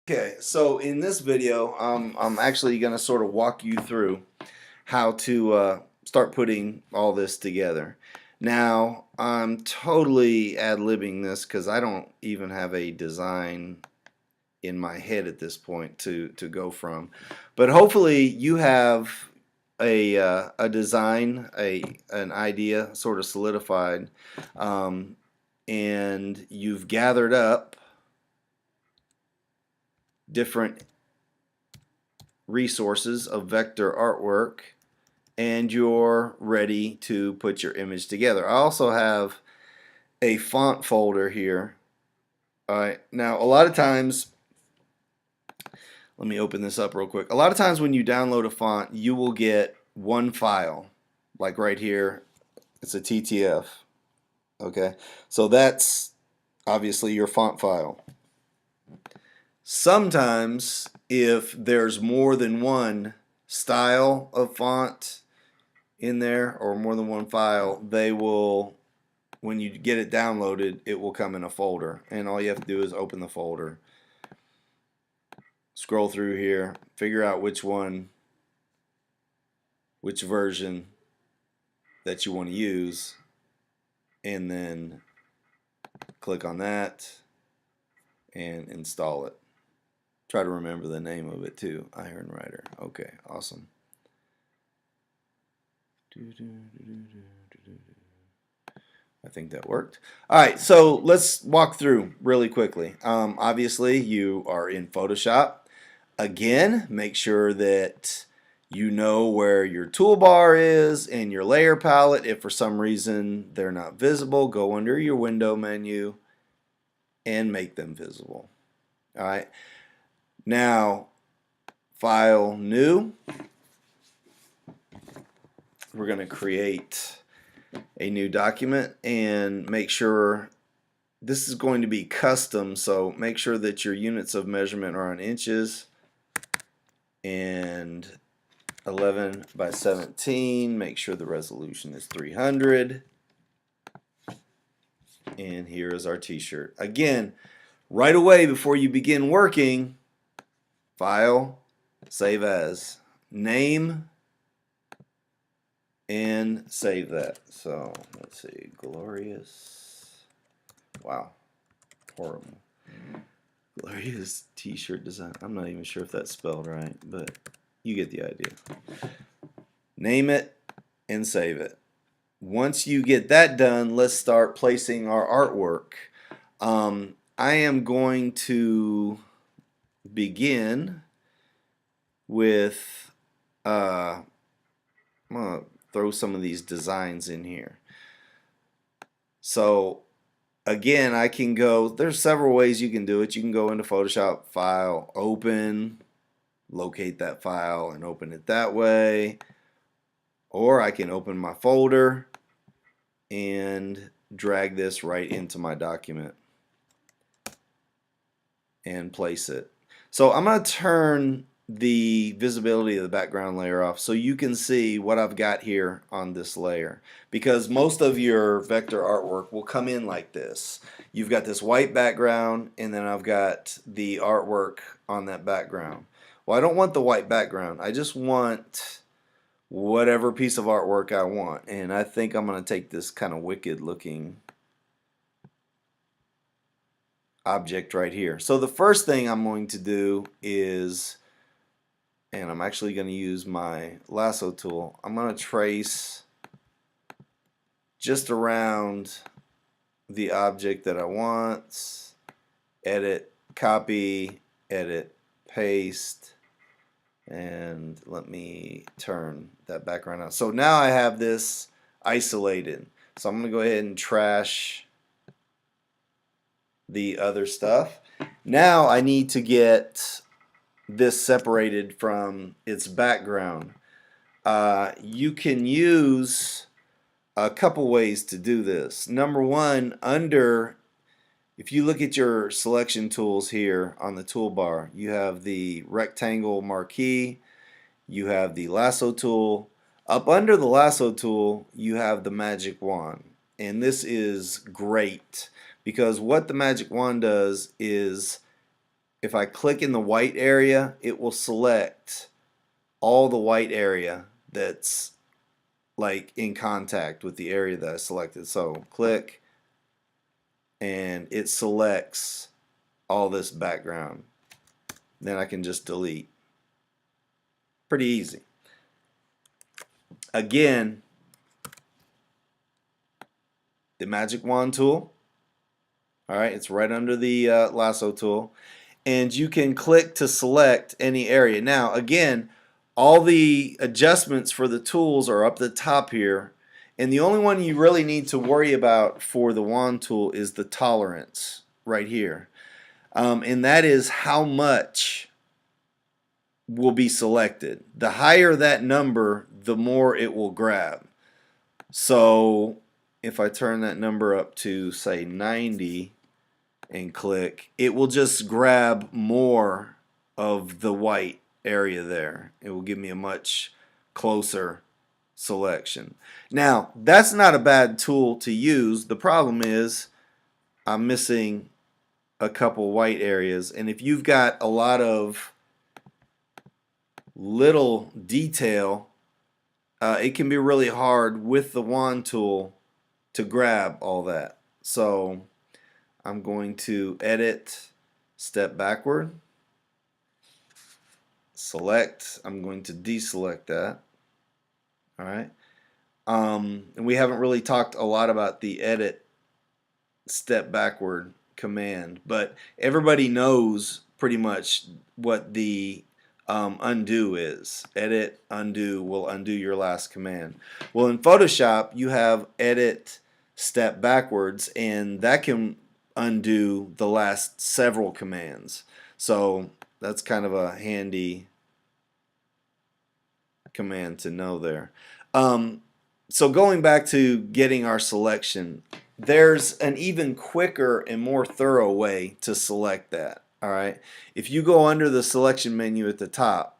Okay, so in this video, I'm actually going to sort of walk you through how to start putting all this together. Now, I'm totally ad-libbing this because I don't even have a design in my head at this point to go from. But hopefully you have a design, an idea sort of solidified, um, and you've gathered up different resources of vector artwork, and you're ready to put your image together. I also have a font folder here. All right, now a lot of times, let me open this up real quick. A lot of times when you download a font, you will get one file, like right here. It's a TTF. Okay, so that's obviously your font file. Sometimes, if there's more than one style of font in there or more than one file, they will, when you get it downloaded, it will come in a folder, and all you have to do is open the folder, scroll through here, figure out which version that you want to use, and then click on that and install it. Try to remember the name of it too. IronWriter. Okay, awesome. I think that worked. All right, so let's walk through really quickly. Obviously, you are in Photoshop. Again, make sure that you know where your toolbar is and your layer palette. If for some reason they're not visible, go under your window menu and make them visible. All right. Now, File, New. We're going to create a new document and make sure this is going to be custom, so make sure that your units of measurement are on inches and 11 by 17. Make sure the resolution is 300. And here is our t-shirt. Again, right away before you begin working, File, Save As, Name, and save that. So let's see, Glorious, wow, horrible. Glorious t-shirt design. I'm not even sure if that's spelled right, but you get the idea. Name it and save it. Once you get that done, let's start placing our artwork. I am going to begin with I'm gonna throw some of these designs in here. So again, I can go, there's several ways you can do it. You can go into Photoshop, File, Open, locate that file and open it that way. Or I can open my folder and drag this right into my document and place it. So I'm going to turn the visibility of the background layer off so you can see what I've got here on this layer, because most of your vector artwork will come in like this. You've got this white background and then I've got the artwork on that background. Well, I don't want the white background. I just want whatever piece of artwork I want, and I think I'm going to take this kind of wicked looking object right here. So the first thing I'm going to do is, and I'm actually going to use my lasso tool, I'm going to trace just around the object that I want, edit, copy, edit, paste, and let me turn that background out. So now I have this isolated. So I'm going to go ahead and trash the other stuff. Now I need to get this separated from its background. You can use a couple ways to do this. Number one, if you look at your selection tools here on the toolbar, you have the rectangle marquee, you have the lasso tool. Up under the lasso tool, you have the magic wand. And this is great because what the magic wand does is if I click in the white area, it will select all the white area that's like in contact with the area that I selected. So click and it selects all this background. Then I can just delete. Pretty easy. Again, the magic wand tool. All right, it's right under the lasso tool. And you can click to select any area. Now, again, all the adjustments for the tools are up the top here. And the only one you really need to worry about for the wand tool is the tolerance right here. And that is how much will be selected. The higher that number, the more it will grab. So if I turn that number up to, say, 90 and click, it will just grab more of the white area there. It will give me a much closer selection. Now, that's not a bad tool to use. The problem is I'm missing a couple white areas, and if you've got a lot of little detail, it can be really hard with the wand tool to grab all that. So I'm going to edit, step backward, select. I'm going to deselect that. All right. And we haven't really talked a lot about the edit, step backward command, but everybody knows pretty much what the undo is. Edit, undo will undo your last command. Well, in Photoshop, you have edit, step backwards, and that can undo the last several commands. So that's kind of a handy command to know there. So going back to getting our selection, there's an even quicker and more thorough way to select that. All right. If you go under the selection menu at the top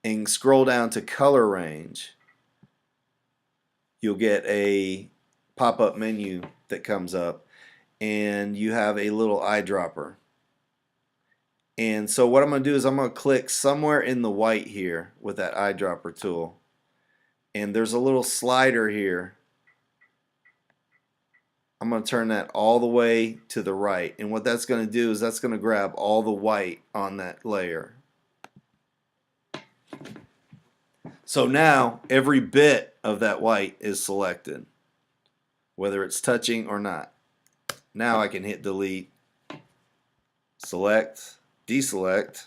and scroll down to color range, you'll get a pop-up menu that comes up, and you have a little eyedropper. And so what I'm going to do is I'm going to click somewhere in the white here with that eyedropper tool. And there's a little slider here. I'm going to turn that all the way to the right. And what that's going to do is that's going to grab all the white on that layer. So now every bit of that white is selected, whether it's touching or not. Now I can hit delete, select, deselect,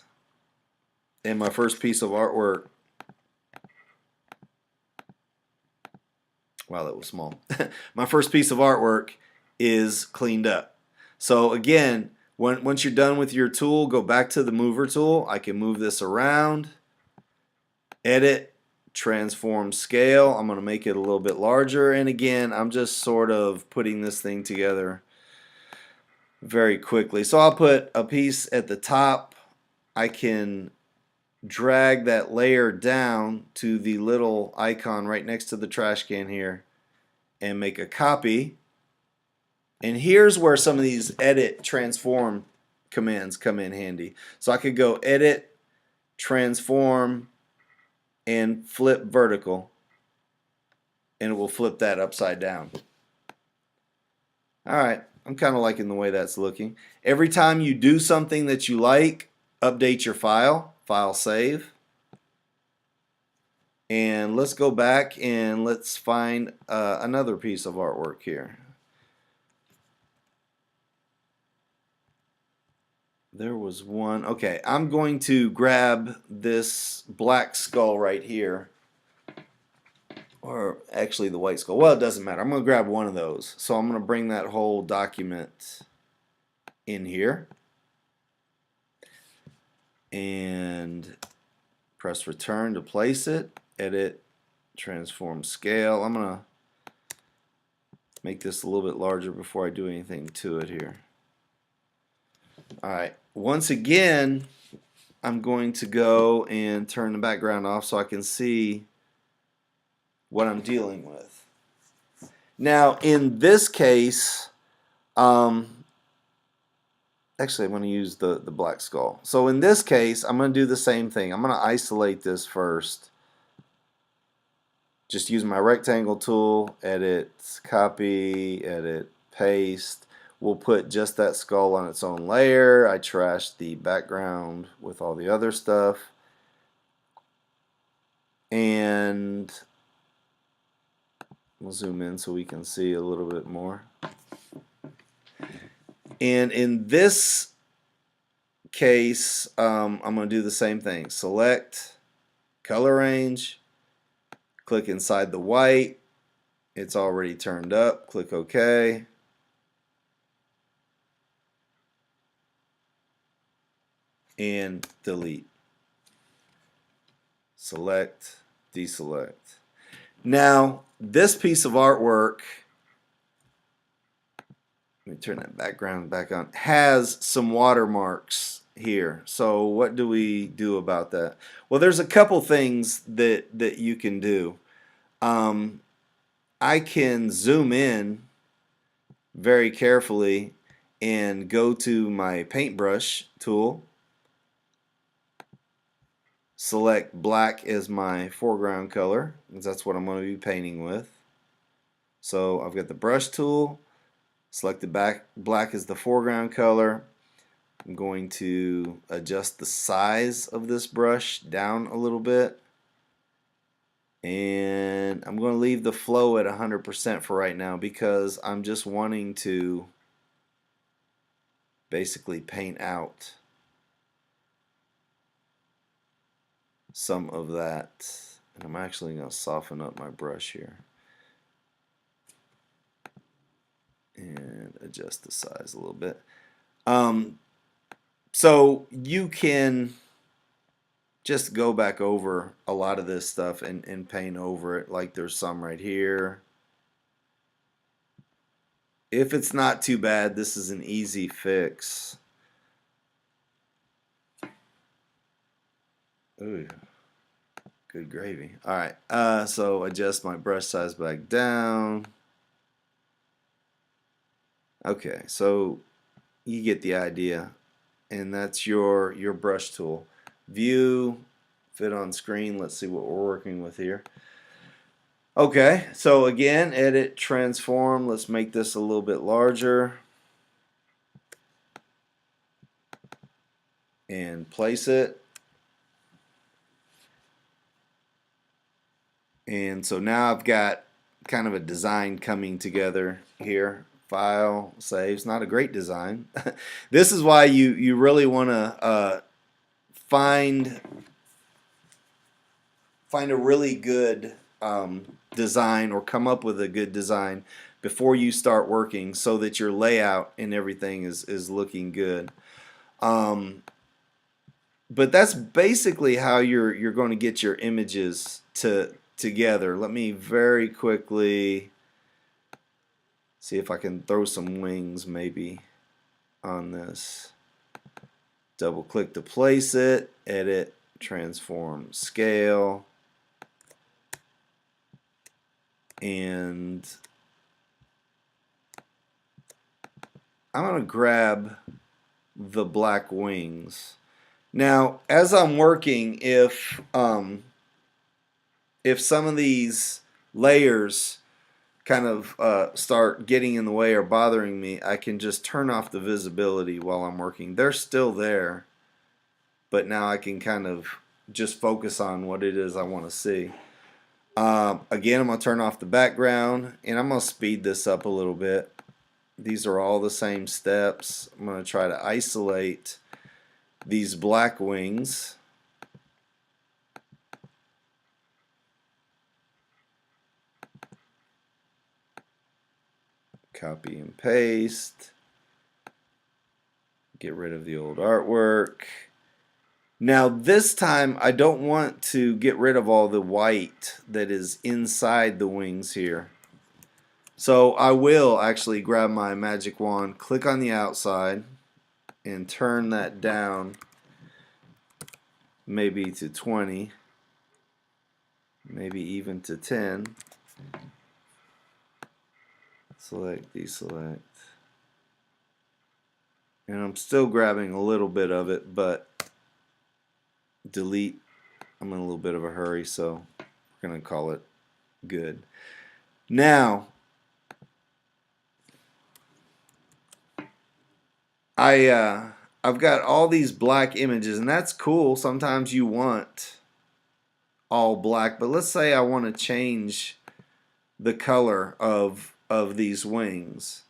and my first piece of artwork, wow, that was small. My first piece of artwork is cleaned up. So again, once you're done with your tool, go back to the mover tool. I can move this around, edit, transform scale. I'm going to make it a little bit larger, and again, I'm just sort of putting this thing together very quickly. So I'll put a piece at the top. I can drag that layer down to the little icon right next to the trash can here and make a copy. And here's where some of these edit, transform commands come in handy. So I could go edit, transform, and flip vertical, and it will flip that upside down. Alright, I'm kind of liking the way that's looking. Every time you do something that you like, update your file, file save. And let's go back and let's find another piece of artwork here. There was one. Okay, I'm going to grab this black skull right here. Or actually the white skull. Well, it doesn't matter. I'm going to grab one of those. So I'm going to bring that whole document in here. And press return to place it. Edit, transform scale. I'm going to make this a little bit larger before I do anything to it here. Alright, once again, I'm going to go and turn the background off so I can see what I'm dealing with. Now, in this case, actually I'm going to use the black skull. So in this case, I'm going to do the same thing. I'm going to isolate this first. Just use my rectangle tool, edit, copy, edit, paste. We'll put just that skull on its own layer. I trashed the background with all the other stuff. And we'll zoom in so we can see a little bit more. And in this case, I'm going to do the same thing. Select, color range, click inside the white. It's already turned up. Click OK. And delete. Select, deselect. Now, this piece of artwork, let me turn that background back on, has some watermarks here. So what do we do about that? Well, there's a couple things that you can do. I can zoom in very carefully and go to my paintbrush tool, select black as my foreground color, because that's what I'm going to be painting with. So I've got the brush tool, select the black as the foreground color. I'm going to adjust the size of this brush down a little bit. And I'm going to leave the flow at 100% for right now because I'm just wanting to basically paint out some of that. And I'm actually going to soften up my brush here and adjust the size a little bit. So you can just go back over a lot of this stuff and paint over it, like there's some right here. If it's not too bad, this is an easy fix. Ooh, good gravy. Alright, so adjust my brush size back down. Okay, so you get the idea. And that's your brush tool. View, fit on screen. Let's see what we're working with here. Okay, so again, edit, transform. Let's make this a little bit larger. And place it. And so now I've got kind of a design coming together here. File, saves. Not a great design. This is why you really want to find a really good design, or come up with a good design before you start working, so that your layout and everything is looking good. But that's basically how you're going to get your images together. Let me very quickly see if I can throw some wings maybe on this. Double click to place it, edit, transform, scale, and I'm going to grab the black wings. Now, as I'm working, if some of these layers kind of start getting in the way or bothering me, I can just turn off the visibility while I'm working. They're still there, but now I can kind of just focus on what it is I want to see. Again, I'm going to turn off the background, and I'm going to speed this up a little bit. These are all the same steps. I'm going to try to isolate these black wings. Copy and paste. Get rid of the old artwork. Now this time I don't want to get rid of all the white that is inside the wings here. So I will actually grab my magic wand, click on the outside, and turn that down maybe to 20, maybe even to 10. Select, deselect. And I'm still grabbing a little bit of it, but delete. I'm in a little bit of a hurry, so we're going to call it good. Now, I've got all these black images, and that's cool. Sometimes you want all black, but let's say I want to change the color of these wings.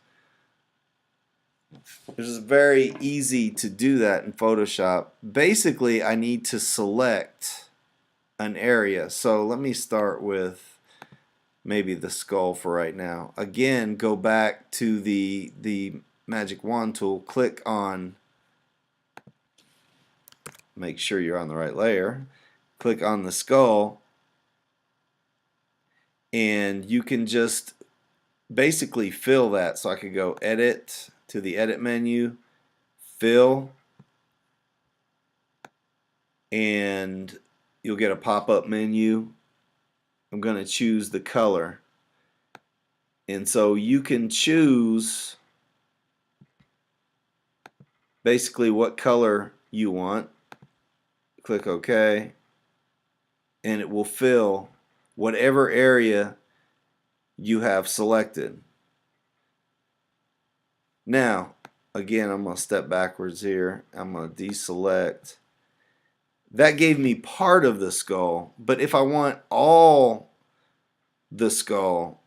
It's very easy to do that in Photoshop. Basically, I need to select an area. So let me start with maybe the skull for right now. Again, go back to the magic wand tool, click on, make sure you're on the right layer, click on the skull, and you can just basically fill that. So I could go edit to the edit menu, fill, and you'll get a pop-up menu. I'm going to choose the color, and so you can choose basically what color you want. Click OK, and it will fill whatever area you have selected. Now, again, I'm going to step backwards here. I'm going to deselect. That gave me part of the skull, but if I want all the skull,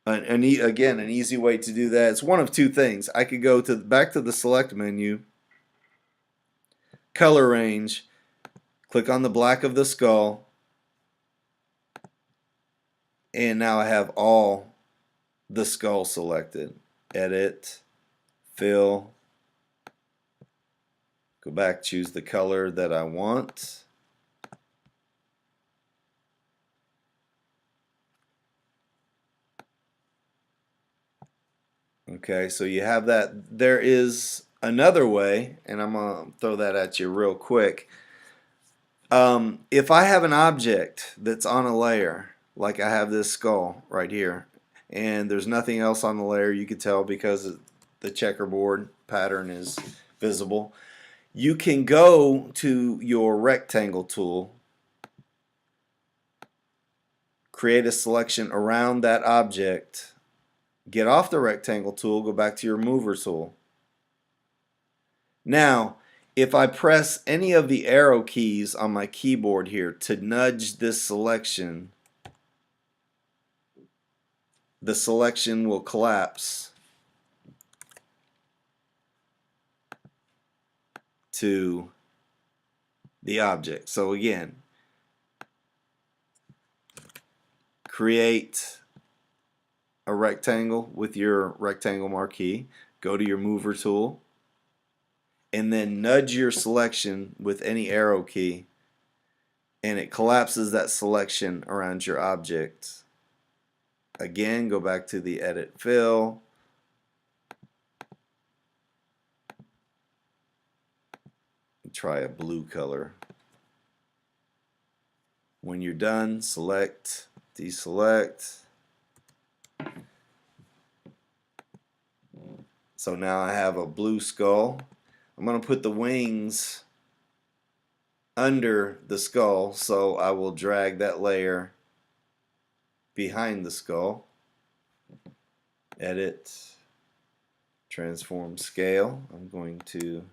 again, an easy way to do that, it's one of two things. I could go back to the select menu, color range, click on the black of the skull, and now I have all the skull selected. Edit, fill, go back, choose the color that I want. Okay, so you have that. There is another way, and I'm going to throw that at you real quick. If I have an object that's on a layer, like I have this skull right here, and there's nothing else on the layer, you can tell because the checkerboard pattern is visible, you can go to your rectangle tool, create a selection around that object, get off the rectangle tool, go back to your mover tool. Now, if I press any of the arrow keys on my keyboard here to nudge this selection, the selection will collapse to the object. So again, create a rectangle with your rectangle marquee, go to your mover tool, and then nudge your selection with any arrow key, and it collapses that selection around your object. Again, go back to the edit fill, try a blue color. When you're done, select, deselect. So now I have a blue skull. I'm going to put the wings under the skull, so I will drag that layer behind the skull. Edit, transform scale. I'm going to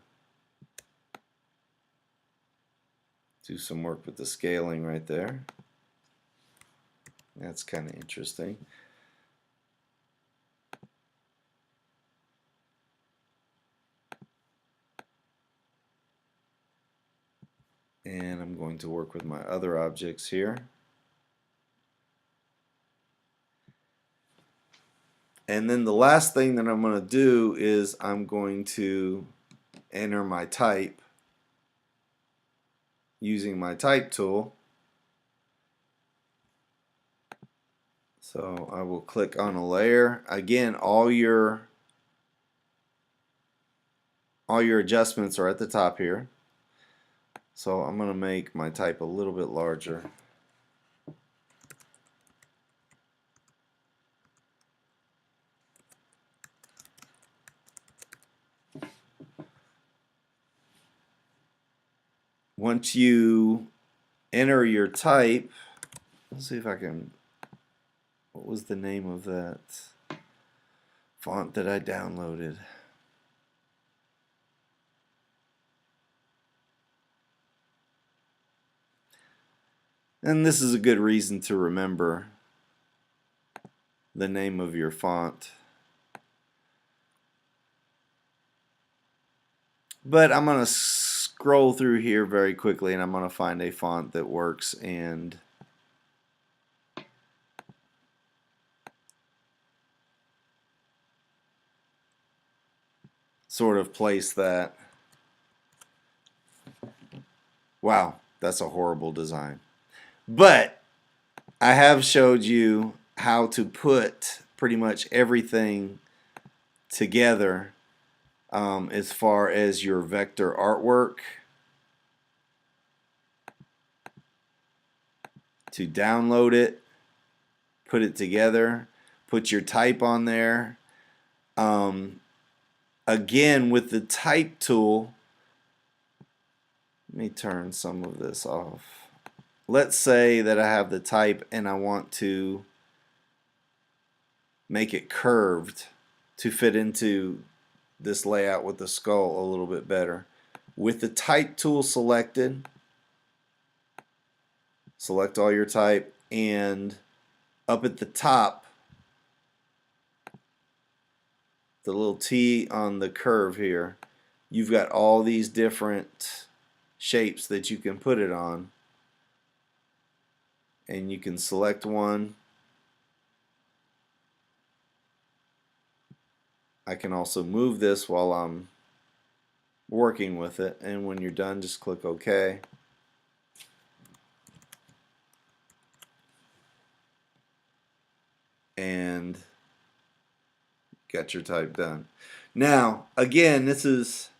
do some work with the scaling right there. That's kind of interesting. And I'm going to work with my other objects here. And then the last thing that I'm going to do is I'm going to enter my type using my type tool. So I will click on a layer. Again, all your adjustments are at the top here. So I'm going to make my type a little bit larger. once you enter your type, let's see if I can, what was the name of that font that I downloaded? And this is a good reason to remember the name of your font. But I'm going to scroll through here very quickly and I'm going to find a font that works and sort of place that. Wow, that's a horrible design. But I have showed you how to put pretty much everything together as far as your vector artwork, to download it, put it together, put your type on there. Again, with the type tool, let me turn some of this off. Let's say that I have the type and I want to make it curved to fit into this layout with the skull a little bit better. With the type tool selected, select all your type, and up at the top, the little T on the curve here, you've got all these different shapes that you can put it on, and you can select one. I can also move this while I'm working with it, and when you're done, just click OK. And got your type done. Now, again, this is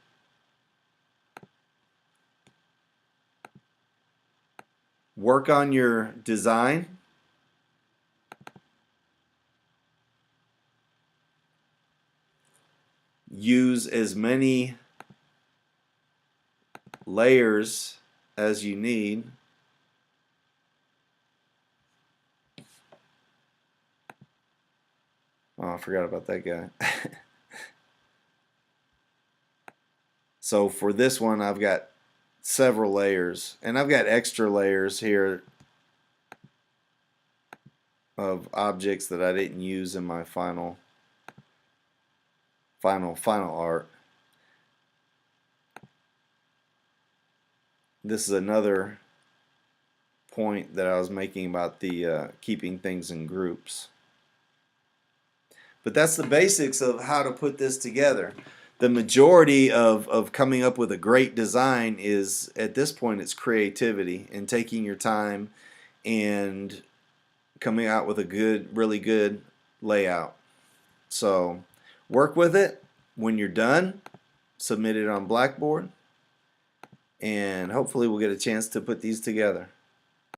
work on your design. Use as many layers as you need. Oh, I forgot about that guy. So for this one, I've got several layers, and I've got extra layers here of objects that I didn't use in my final art. This is another point that I was making about the keeping things in groups. But that's the basics of how to put this together. The majority of coming up with a great design is, at this point, it's creativity and taking your time and coming out with a good, really good layout. So work with it. When you're done, submit it on Blackboard, and hopefully we'll get a chance to put these together.